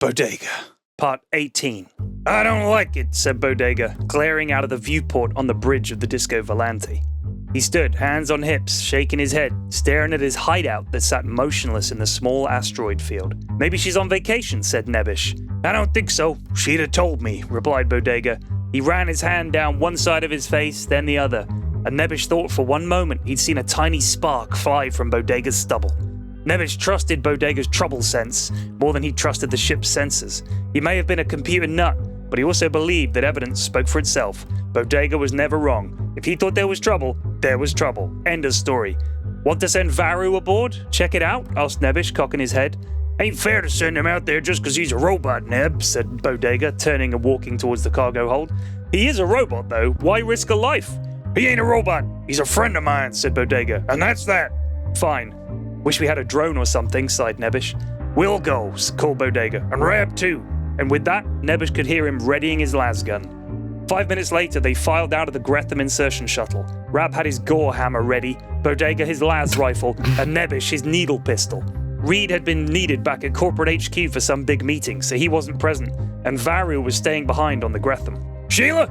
Bodega. Part 18. I don't like it, said Bodega, glaring out of the viewport on the bridge of the Disco Volante. He stood, hands on hips, shaking his head, staring at his hideout that sat motionless in the small asteroid field. Maybe she's on vacation, said Nebbish. I don't think so. She'd have told me, replied Bodega. He ran his hand down one side of his face, then the other, and Nebbish thought for one moment he'd seen a tiny spark fly from Bodega's stubble. Nebbish trusted Bodega's trouble sense more than he trusted the ship's sensors. He may have been a computer nut, but he also believed that evidence spoke for itself. Bodega was never wrong. If he thought there was trouble, there was trouble. End of story. Want to send Varu aboard? Check it out? Asked Nebbish, cocking his head. Ain't fair to send him out there just because he's a robot, Neb, said Bodega, turning and walking towards the cargo hold. He is a robot, though. Why risk a life? He ain't a robot. He's a friend of mine, said Bodega, and that's that. Fine. Wish we had a drone or something, sighed Nebbish. We'll go, called Bodega, and Rab too. And with that, Nebbish could hear him readying his lasgun. 5 minutes later, they filed out of the Gretham insertion shuttle. Rab had his gore hammer ready, Bodega his las rifle, and Nebbish his needle pistol. Reed had been needed back at corporate HQ for some big meeting, so he wasn't present, and Varu was staying behind on the Gretham. Sheila!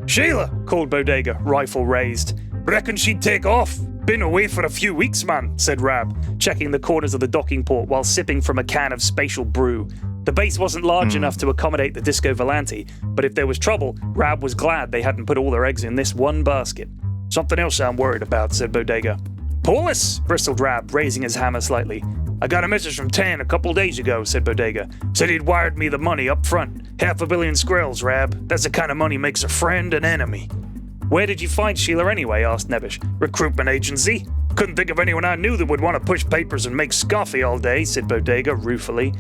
Sheila! Called Bodega, rifle raised. Reckon she'd take off. Been away for a few weeks, man, said Rab, checking the corners of the docking port while sipping from a can of spatial brew. The base wasn't large enough to accommodate the Disco Volante, but if there was trouble, Rab was glad they hadn't put all their eggs in this one basket. Something else I'm worried about, said Bodega. Police, bristled Rab, raising his hammer slightly. I got a message from Tan a couple days ago, said Bodega. Said he'd wired me the money up front. 500 million skrells, Rab. That's the kind of money makes a friend an enemy. Where did you find Sheila anyway? Asked Nebbish. Recruitment agency. Couldn't think of anyone I knew that would want to push papers and make scoffy all day, said Bodega ruefully.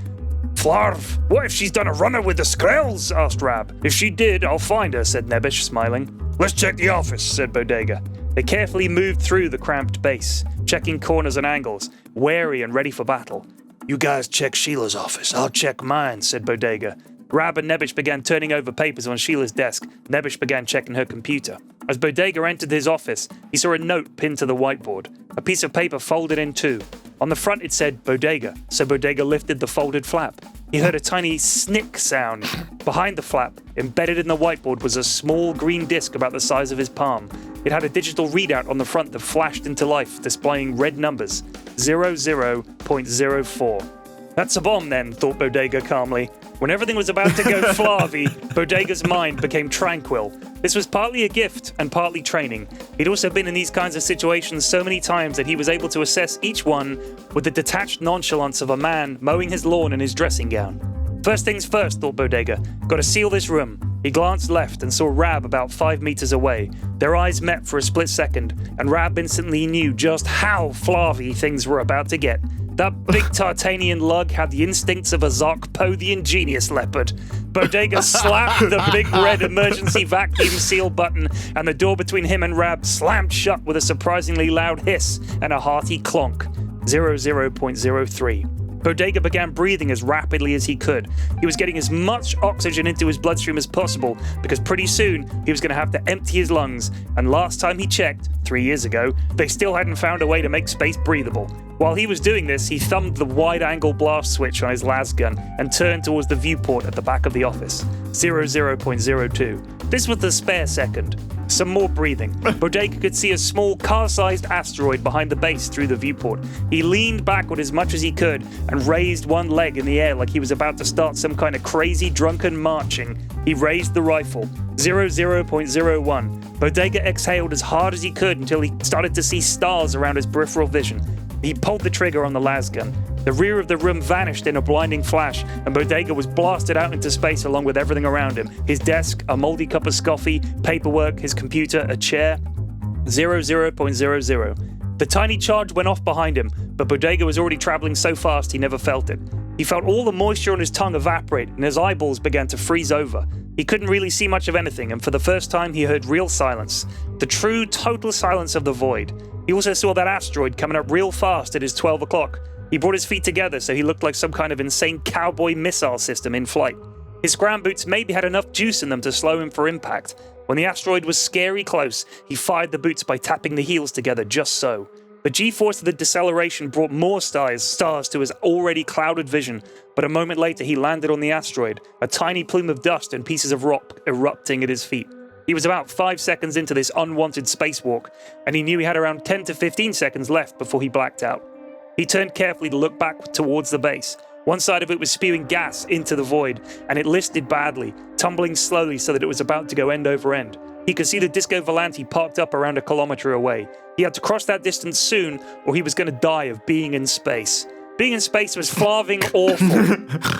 Flarv, what if she's done a runner with the skrells? Asked Rab. If she did, I'll find her, said Nebbish, smiling. Let's check the office, said Bodega. They carefully moved through the cramped base, checking corners and angles, wary and ready for battle. You guys check Sheila's office. I'll check mine, said Bodega. Rab and Nebbish began turning over papers on Sheila's desk. Nebbish began checking her computer. As Bodega entered his office, he saw a note pinned to the whiteboard, a piece of paper folded in two. On the front it said Bodega, so Bodega lifted the folded flap. He heard a tiny snick sound. Behind the flap, embedded in the whiteboard, was a small green disc about the size of his palm. It had a digital readout on the front that flashed into life, displaying red numbers, 00.04. That's a bomb then, thought Bodega calmly. When everything was about to go flavy, Bodega's mind became tranquil. This was partly a gift and partly training. He'd also been in these kinds of situations so many times that he was able to assess each one with the detached nonchalance of a man mowing his lawn in his dressing gown. First things first, thought Bodega. Gotta seal this room. He glanced left and saw Rab about 5 meters away. Their eyes met for a split second, and Rab instantly knew just how flavy things were about to get. That big Tartanian lug had the instincts of a Zark-Po the ingenious leopard. Bodega slapped the big red emergency vacuum seal button, and the door between him and Rab slammed shut with a surprisingly loud hiss and a hearty clonk. 00.03. Bodega began breathing as rapidly as he could. He was getting as much oxygen into his bloodstream as possible because pretty soon he was going to have to empty his lungs, and last time he checked, 3 years ago, they still hadn't found a way to make space breathable. While he was doing this, he thumbed the wide-angle blast switch on his lasgun and turned towards the viewport at the back of the office. 00.02. This was the spare second. Some more breathing. Bodega could see a small car-sized asteroid behind the base through the viewport. He leaned backward as much as he could and raised one leg in the air like he was about to start some kind of crazy drunken marching. He raised the rifle. 00.01. Bodega exhaled as hard as he could until he started to see stars around his peripheral vision. He pulled the trigger on the lasgun. The rear of the room vanished in a blinding flash, and Bodega was blasted out into space along with everything around him. His desk, a moldy cup of coffee, paperwork, his computer, a chair. 00.00. The tiny charge went off behind him, but Bodega was already traveling so fast he never felt it. He felt all the moisture on his tongue evaporate, and his eyeballs began to freeze over. He couldn't really see much of anything, and for the first time he heard real silence. The true, total silence of the void. He also saw that asteroid coming up real fast at his 12 o'clock. He brought his feet together so he looked like some kind of insane cowboy missile system in flight. His ground boots maybe had enough juice in them to slow him for impact. When the asteroid was scary close, he fired the boots by tapping the heels together just so. The G-force of the deceleration brought more stars to his already clouded vision, but a moment later he landed on the asteroid, a tiny plume of dust and pieces of rock erupting at his feet. He was about 5 seconds into this unwanted spacewalk, and he knew he had around 10 to 15 seconds left before he blacked out. He turned carefully to look back towards the base. One side of it was spewing gas into the void, and it listed badly, tumbling slowly so that it was about to go end over end. He could see the Disco Volante parked up around a kilometer away. He had to cross that distance soon, or he was going to die of being in space. Being in space was flarving awful.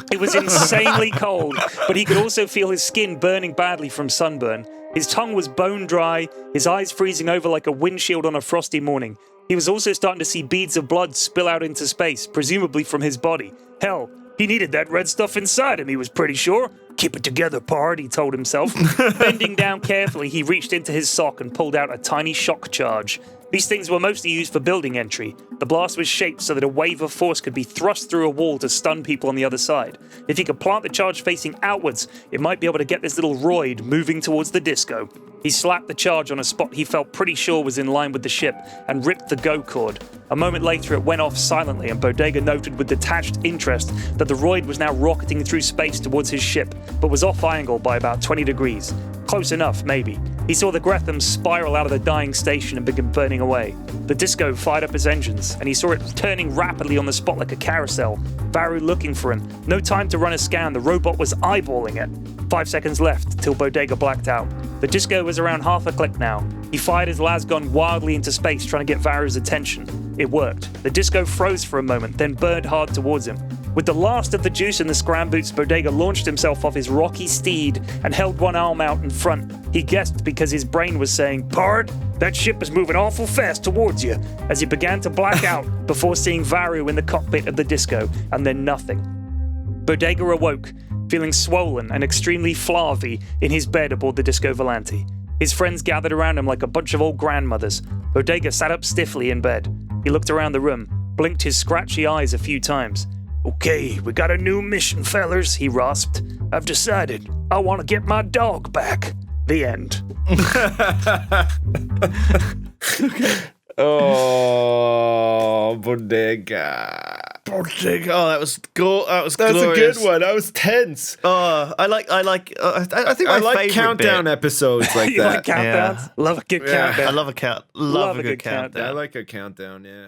It was insanely cold, but he could also feel his skin burning badly from sunburn. His tongue was bone dry, his eyes freezing over like a windshield on a frosty morning. He was also starting to see beads of blood spill out into space, presumably from his body. Hell, he needed that red stuff inside him, he was pretty sure. Keep it together, pard, he told himself. Bending down carefully, he reached into his sock and pulled out a tiny shock charge. These things were mostly used for building entry. The blast was shaped so that a wave of force could be thrust through a wall to stun people on the other side. If he could plant the charge facing outwards, it might be able to get this little Roid moving towards the disco. He slapped the charge on a spot he felt pretty sure was in line with the ship and ripped the go cord. A moment later it went off silently, and Bodega noted with detached interest that the Roid was now rocketing through space towards his ship, but was off angle by about 20 degrees. Close enough, maybe. He saw the Gretham spiral out of the dying station and begin burning away. The disco fired up his engines, and he saw it turning rapidly on the spot like a carousel. Varu looking for him. No time to run a scan, the robot was eyeballing it. 5 seconds left till Bodega blacked out. The disco was around half a click now. He fired his lasgun wildly into space, trying to get Varu's attention. It worked. The disco froze for a moment, then burned hard towards him. With the last of the juice in the scram boots, Bodega launched himself off his rocky steed and held one arm out in front. He guessed because his brain was saying, "Pard, that ship is moving awful fast towards you," as he began to black out before seeing Varu in the cockpit of the disco, and then nothing. Bodega awoke, feeling swollen and extremely flarvy in his bed aboard the Disco Volante. His friends gathered around him like a bunch of old grandmothers. Bodega sat up stiffly in bed. He looked around the room, blinked his scratchy eyes a few times. "Okay, we got a new mission, fellers," he rasped. "I've decided I want to get my dog back." The end. Oh, Bodega. Bodega. Oh, that was That's glorious. a good one. I was tense. I think I my like favorite countdown bit. episodes like You that. like countdowns? Yeah. Love a good Yeah. countdown. I love a count. Love a good I countdown. like a countdown, yeah.